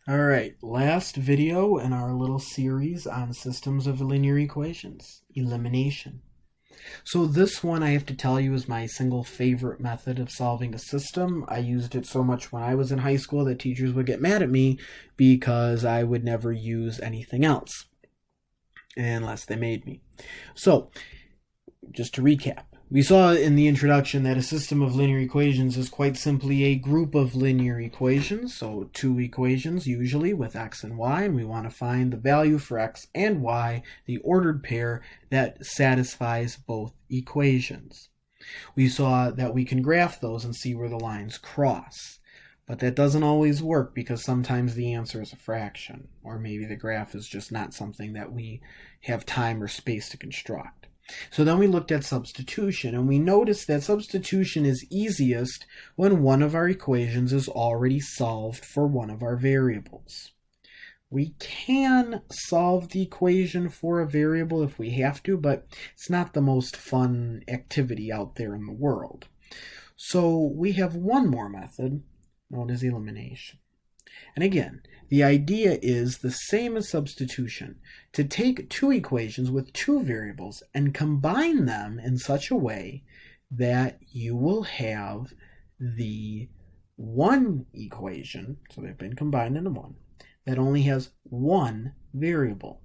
All right, last video in our little series on systems of linear equations, elimination. So this one, I have to tell you, is my single favorite method of solving a system. I used it so much when I was in high school that teachers would get mad at me because I would never use anything else unless they made me. So, just to recap, we saw in the introduction that a system of linear equations is quite simply a group of linear equations, so two equations usually with x and y, and we want to find the value for x and y, the ordered pair that satisfies both equations. We saw that we can graph those and see where the lines cross. But that doesn't always work because sometimes the answer is a fraction, or maybe the graph is just not something that we have time or space to construct. So then we looked at substitution, and we noticed that substitution is easiest when one of our equations is already solved for one of our variables. We can solve the equation for a variable if we have to, but it's not the most fun activity out there in the world. So we have one more method known as elimination. And again, the idea is the same as substitution, to take two equations with two variables and combine them in such a way that you will have the one equation, so they've been combined into one, that only has one variable,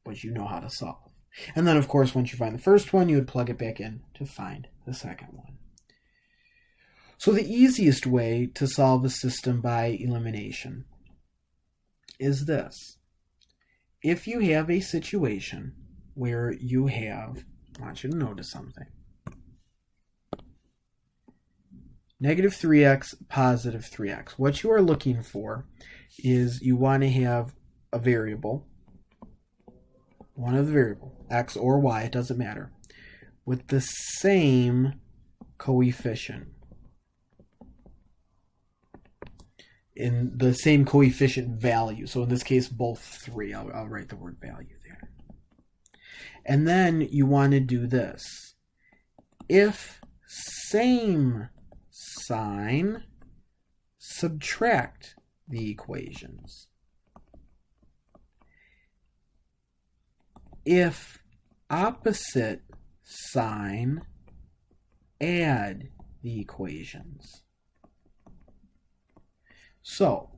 which you know how to solve. And then, of course, once you find the first one, you would plug it back in to find the second one. So the easiest way to solve a system by elimination is this. If you have a situation where you have, I want you to notice something, negative 3x, positive 3x. What you are looking for is you want to have a variable, one of the variable, x or y, it doesn't matter, with the same coefficient. In the same coefficient value. So in this case, both 3. I'll write the word value there. And then you want to do this. If same sign, subtract the equations. If opposite sign, add the equations. So,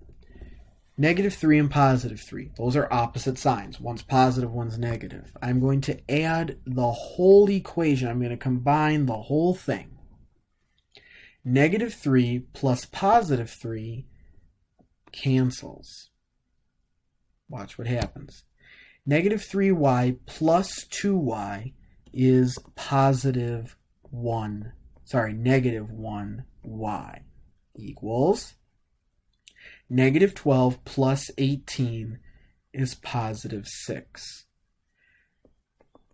negative 3 and positive 3, those are opposite signs. One's positive, one's negative. I'm going to add the whole equation. I'm going to combine the whole thing. Negative 3 plus positive 3 cancels. Watch what happens. Negative 3y plus 2y is positive 1. Sorry, negative 1y equals negative 12 plus 18 is positive 6.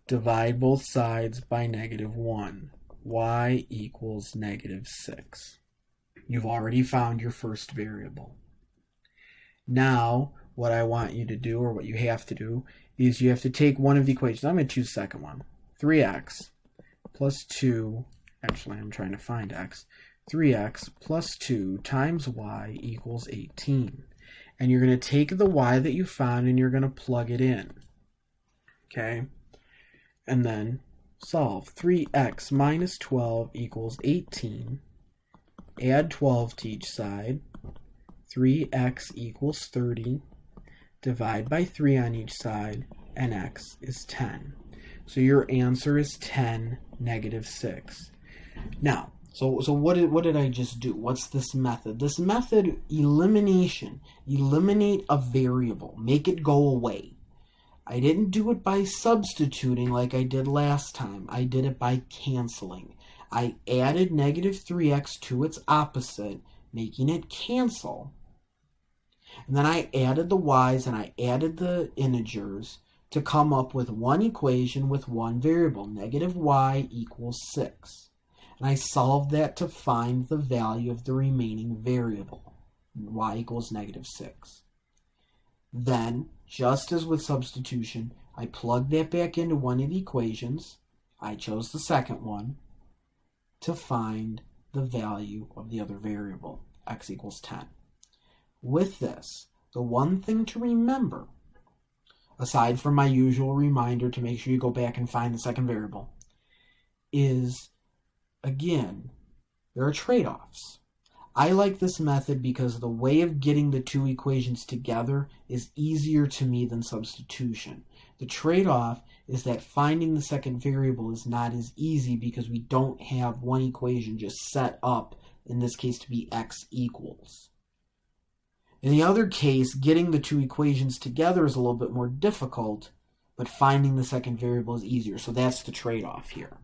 Divide both sides by negative 1. Y equals negative 6. You've already found your first variable. Now, what I want you to do, or what you have to do, is you have to take one of the equations. I'm going to choose the second one. 3x plus 2, actually I'm trying to find x, 3x plus 2 times y equals 18. And you're going to take the y that you found and you're going to plug it in. Okay? And then solve. 3x minus 12 equals 18. Add 12 to each side. 3x equals 30. Divide by 3 on each side, and x is 10. So your answer is 10, negative 6. Now, So what did I just do? What's this method? This method, elimination. Eliminate a variable. Make it go away. I didn't do it by substituting like I did last time. I did it by canceling. I added negative 3x to its opposite, making it cancel. And then I added the y's and I added the integers to come up with one equation with one variable. Negative y equals 6. And I solved that to find the value of the remaining variable. Y equals negative 6. Then, just as with substitution, I plugged that back into one of the equations. I chose the second one to find the value of the other variable, x equals 10. With this, the one thing to remember, aside from my usual reminder to make sure you go back and find the second variable, is, again, there are trade-offs. I like this method because the way of getting the two equations together is easier to me than substitution. The trade-off is that finding the second variable is not as easy because we don't have one equation just set up, in this case, to be x equals. In the other case, getting the two equations together is a little bit more difficult, but finding the second variable is easier. So that's the trade-off here.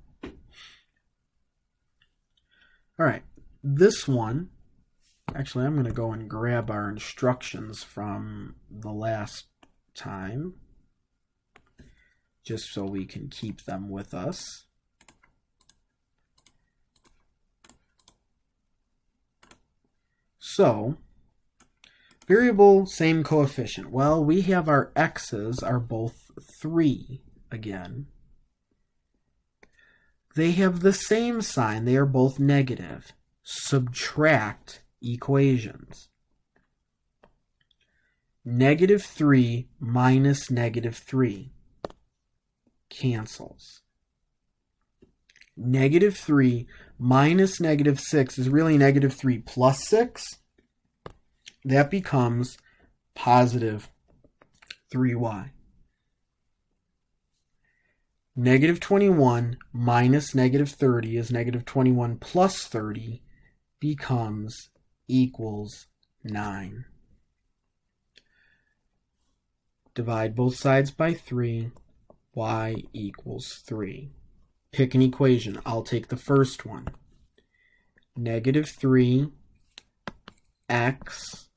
All right, this one, actually I'm going to go and grab our instructions from the last time, just so we can keep them with us. So, variable, same coefficient. Well, we have our x's are both 3 again. They have the same sign. They are both negative. Subtract equations. -3 minus -3 cancels. -3 minus -6 is really -3 plus 6. That becomes positive 3y. -21 minus -30 is -21 plus 30 becomes equals 9. Divide both sides by 3, y equals 3. Pick an equation. I'll take the first one. -3 x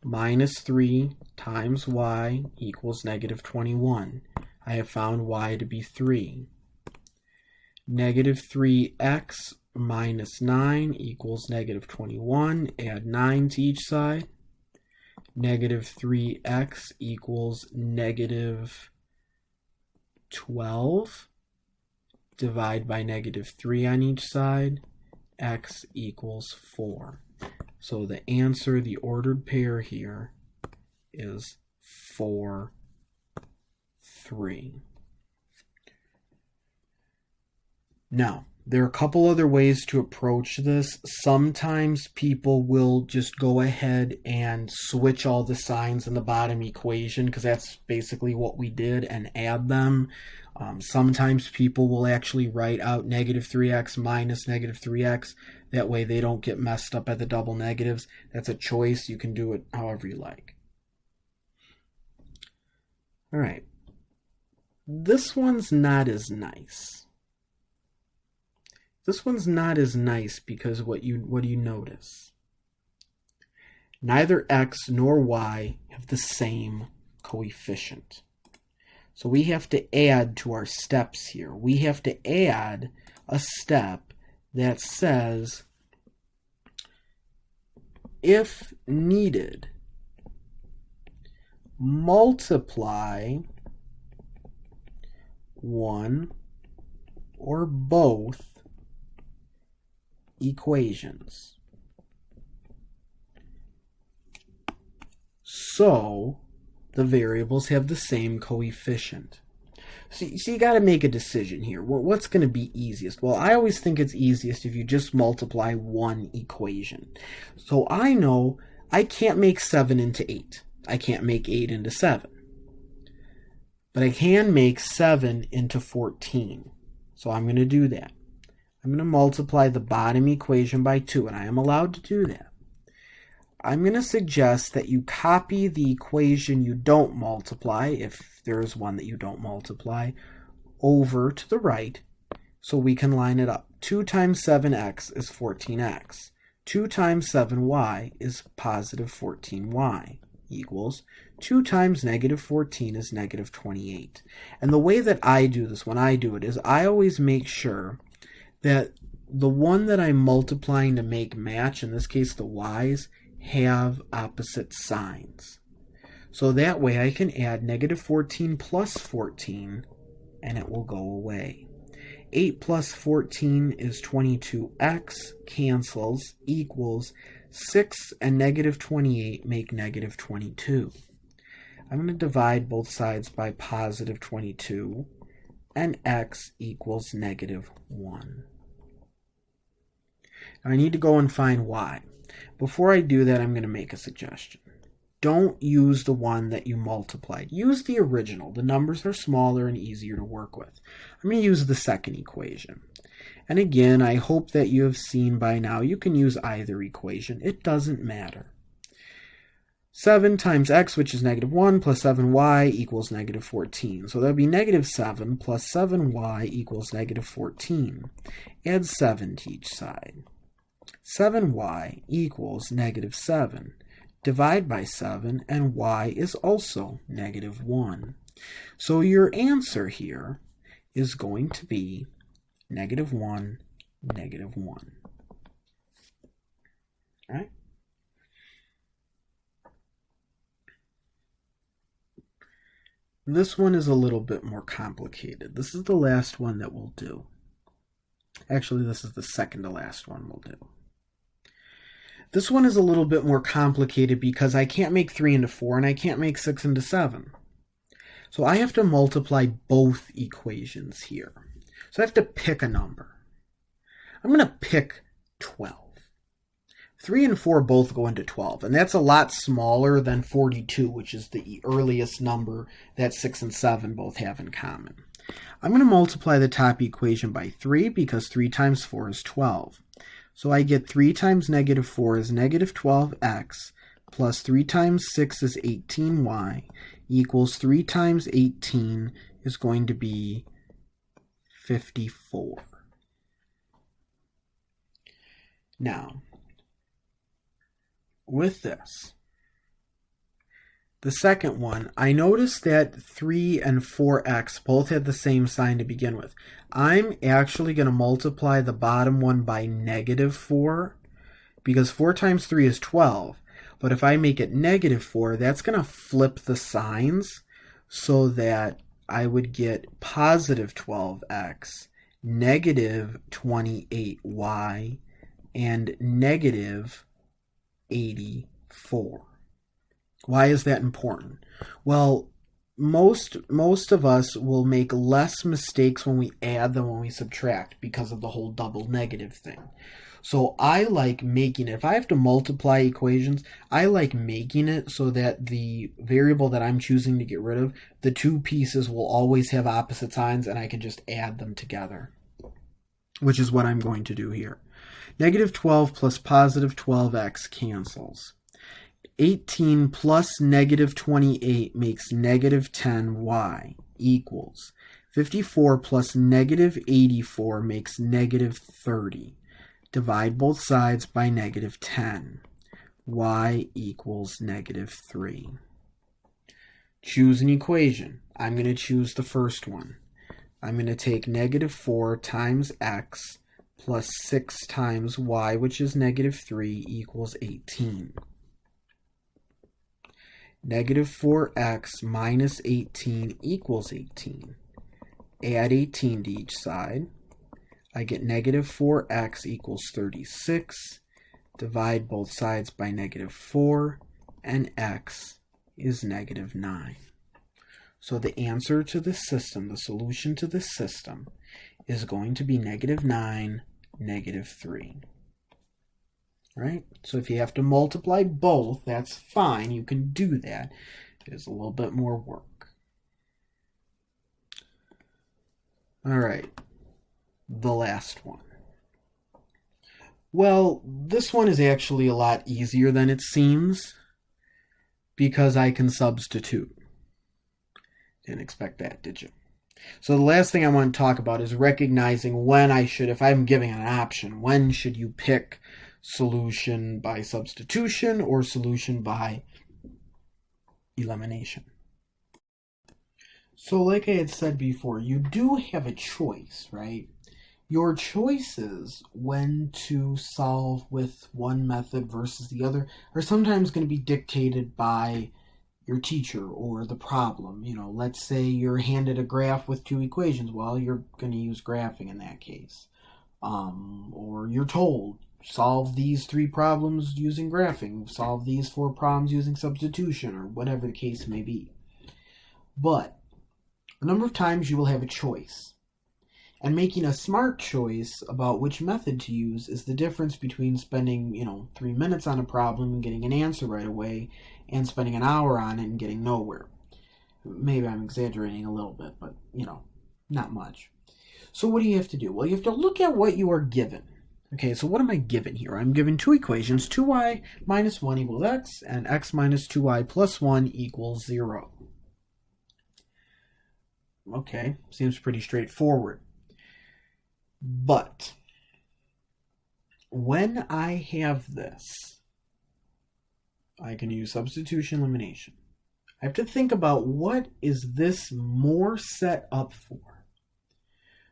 minus 3 times y equals -21. I have found y to be 3. -3x minus 9 equals -21. Add 9 to each side. -3x equals -12. Divide by -3 on each side. X equals 4. So the answer, the ordered pair here, is 4, 3. Now, there are a couple other ways to approach this. Sometimes people will just go ahead and switch all the signs in the bottom equation, because that's basically what we did, and add them. Sometimes people will actually write out -3x minus -3x. That way they don't get messed up at the double negatives. That's a choice. You can do it however you like. All right. This one's not as nice. This one's not as nice because what do you notice? Neither x nor y have the same coefficient. So we have to add to our steps here. We have to add a step that says, if needed, multiply one or both equations. So the variables have the same coefficient. So you got to make a decision here. What's going to be easiest? Well, I always think it's easiest if you just multiply one equation. So I know I can't make 7 into 8. I can't make 8 into 7. But I can make 7 into 14. So I'm going to do that. I'm going to multiply the bottom equation by 2, and I am allowed to do that. I'm going to suggest that you copy the equation you don't multiply, if there is one that you don't multiply, over to the right so we can line it up. 2 times 7x is 14x. 2 times 7y is positive 14y equals 2 times negative 14 is negative 28. And the way that I do this when I do it is I always make sure that the one that I'm multiplying to make match, in this case the y's, have opposite signs. So that way I can add negative 14 plus 14 and it will go away. 8 plus 14 is 22x, cancels, equals 6 and negative 28 make negative 22. I'm going to divide both sides by positive 22, and x equals negative 1. Now I need to go and find y. Before I do that, I'm going to make a suggestion. Don't use the one that you multiplied. Use the original. The numbers are smaller and easier to work with. I'm going to use the second equation. And again, I hope that you have seen by now you can use either equation. It doesn't matter. 7 times x, which is negative 1, plus 7y equals negative 14. So that would be negative 7 plus 7y equals negative 14. Add 7 to each side. 7y equals negative 7. Divide by 7, and y is also negative 1. So your answer here is going to be negative 1, negative 1. All right? This one is a little bit more complicated. This is the last one that we'll do. Actually, this is the second to last one we'll do. This one is a little bit more complicated because I can't make 3 into 4 and I can't make 6 into 7. So I have to multiply both equations here. So I have to pick a number. I'm going to pick 12. 3 and 4 both go into 12, and that's a lot smaller than 42, which is the earliest number that 6 and 7 both have in common. I'm going to multiply the top equation by 3 because 3 times 4 is 12. So I get 3 times negative 4 is negative 12x, plus 3 times 6 is 18y, equals 3 times 18 is going to be 54. Now, with this, the second one, I noticed that 3 and 4x both had the same sign to begin with. I'm actually going to multiply the bottom one by negative 4, because 4 times 3 is 12. But if I make it negative 4, that's going to flip the signs so that I would get positive 12x, negative 28y, and negative 84. Why is that important? Well, most of us will make less mistakes when we add than when we subtract because of the whole double negative thing. So I like making it, if I have to multiply equations, I like making it so that the variable that I'm choosing to get rid of, the two pieces will always have opposite signs and I can just add them together, which is what I'm going to do here. Negative 12 plus positive 12x cancels. 18 plus negative 28 makes negative 10y equals 54 plus negative 84 makes negative 30. Divide both sides by negative 10. Y equals negative 3. Choose an equation. I'm going to choose the first one. I'm going to take negative 4 times x plus 6 times y, which is negative 3, equals 18. Negative 4x minus 18 equals 18. Add 18 to each side. I get negative 4x equals 36. Divide both sides by negative 4, and x is negative 9. So the answer to this system, the solution to this system, is going to be negative 9, negative 3. Right? So if you have to multiply both, that's fine. You can do that. It is a little bit more work. All right. The last one. Well, this one is actually a lot easier than it seems because I can substitute. Didn't expect that, did you? So the last thing I want to talk about is recognizing when I should, if I'm giving an option, when should you pick solution by substitution or solution by elimination. So like I had said before, you do have a choice, right? Your choices when to solve with one method versus the other are sometimes going to be dictated by your teacher or the problem. You know, let's say you're handed a graph with two equations. Well, you're going to use graphing in that case. Or you're told solve these 3 problems using graphing, solve these 4 problems using substitution, or whatever the case may be. But a number of times you will have a choice. And making a smart choice about which method to use is the difference between spending, 3 minutes on a problem and getting an answer right away, and spending an hour on it and getting nowhere. Maybe I'm exaggerating a little bit, but, not much. So what do you have to do? Well, you have to look at what you are given. Okay, so what am I given here? I'm given 2 equations, 2y minus 1 equals x, and x minus 2y plus 1 equals 0. Okay, seems pretty straightforward. But when I have this, I can use substitution elimination. I have to think about what is this more set up for.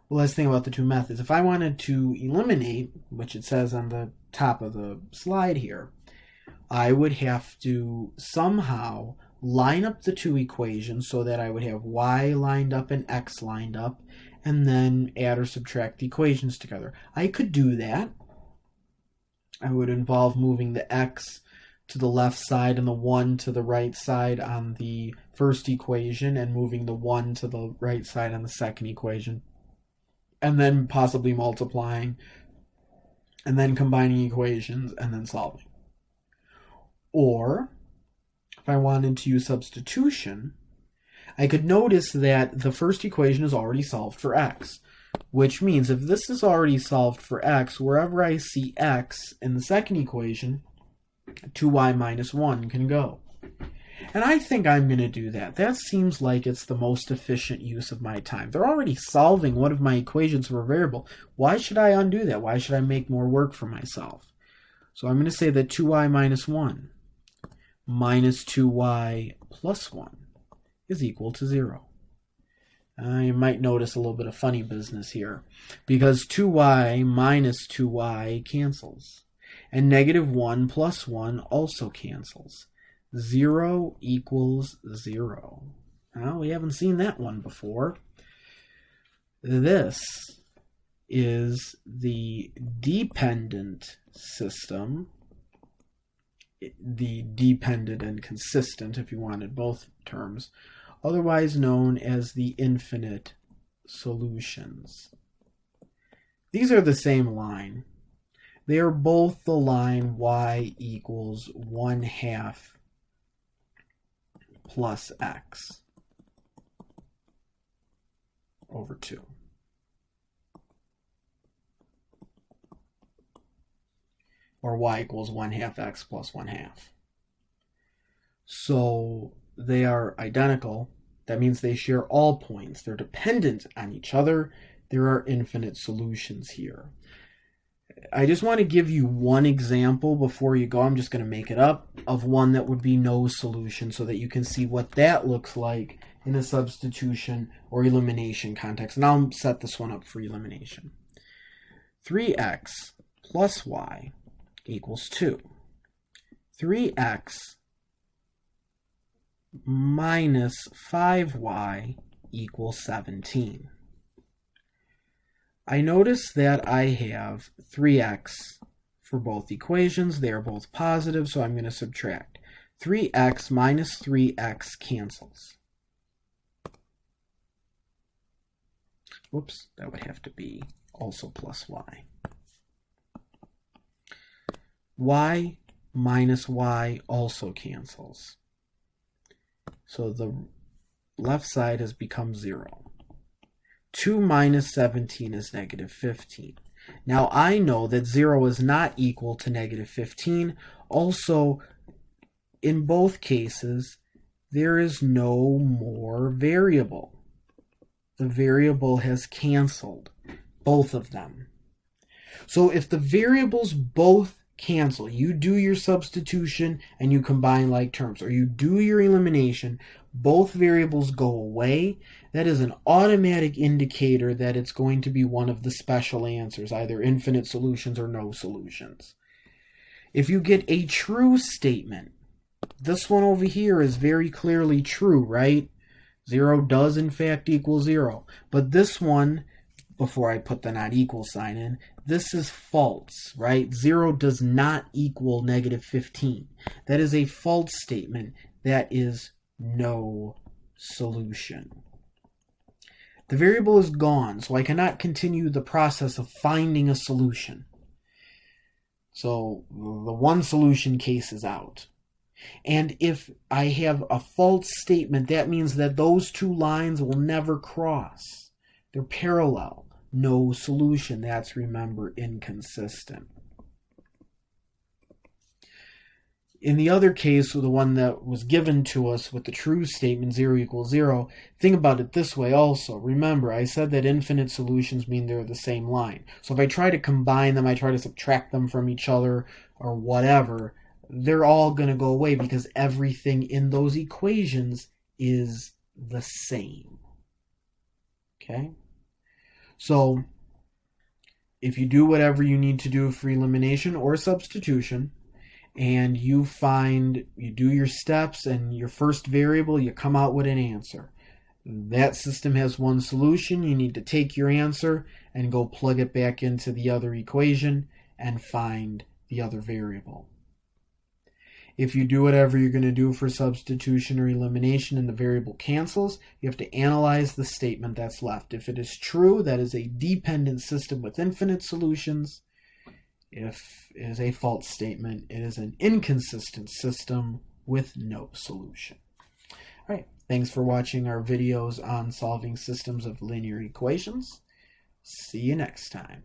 Well, let's think about the 2 methods. If I wanted to eliminate, which it says on the top of the slide here, I would have to somehow line up the 2 equations so that I would have y lined up and x lined up, and then add or subtract the equations together. I could do that. I would involve moving the x to the left side and the 1 to the right side on the first equation, and moving the 1 to the right side on the second equation, and then possibly multiplying, and then combining equations, and then solving. Or, if I wanted to use substitution, I could notice that the first equation is already solved for x, which means if this is already solved for x, wherever I see x in the second equation, 2y minus 1 can go. And I think I'm going to do that. That seems like it's the most efficient use of my time. They're already solving one of my equations for a variable. Why should I undo that? Why should I make more work for myself? So I'm going to say that 2y minus 1 minus 2y plus 1 is equal to 0. You might notice a little bit of funny business here, because 2y minus 2y cancels, and negative 1 plus 1 also cancels. 0 equals 0. Well, we haven't seen that one before. This is the dependent system, the dependent and consistent, if you wanted both terms, otherwise known as the infinite solutions. These are the same line. They are both the line y equals 1/2 plus x over 2. Or y equals 1/2 x plus 1/2. So they are identical. That means they share all points. They're dependent on each other. There are infinite solutions here. I just want to give you one example before you go. I'm just going to make it up, of one that would be no solution, so that you can see what that looks like in a substitution or elimination context. And I'll set this one up for elimination. 3x plus y equals 2. 3x minus 5y equals 17. I notice that I have 3x for both equations. They are both positive, so I'm going to subtract. 3x minus 3x cancels. Whoops, that would have to be also plus y. Y minus y also cancels. So the left side has become 0. 2 minus 17 is negative 15. Now I know that 0 is not equal to negative 15. Also, in both cases, there is no more variable. The variable has canceled, both of them. So if the variables both cancel, you do your substitution and you combine like terms, or you do your elimination, both variables go away, that is an automatic indicator that it's going to be one of the special answers, either infinite solutions or no solutions. If you get a true statement, this one over here is very clearly true, right? 0 does in fact equal 0. But this one, before I put the not equal sign in. This is false, right? 0 does not equal negative 15. That is a false statement. That is no solution. The variable is gone, so I cannot continue the process of finding a solution. So the one solution case is out. And if I have a false statement, that means that those two lines will never cross. They're parallel. No solution. That's, remember, inconsistent. In the other case, the one that was given to us with the true statement 0 equals 0, think about it this way also. Remember, I said that infinite solutions mean they're the same line. So if I try to combine them, I try to subtract them from each other or whatever, they're all going to go away because everything in those equations is the same. Okay? So if you do whatever you need to do for elimination or substitution, and you do your steps and your first variable, you come out with an answer. That system has one solution. You need to take your answer and go plug it back into the other equation and find the other variable. If you do whatever you're going to do for substitution or elimination and the variable cancels, you have to analyze the statement that's left. If it is true, that is a dependent system with infinite solutions. If it is a false statement, it is an inconsistent system with no solution. All right, thanks for watching our videos on solving systems of linear equations. See you next time.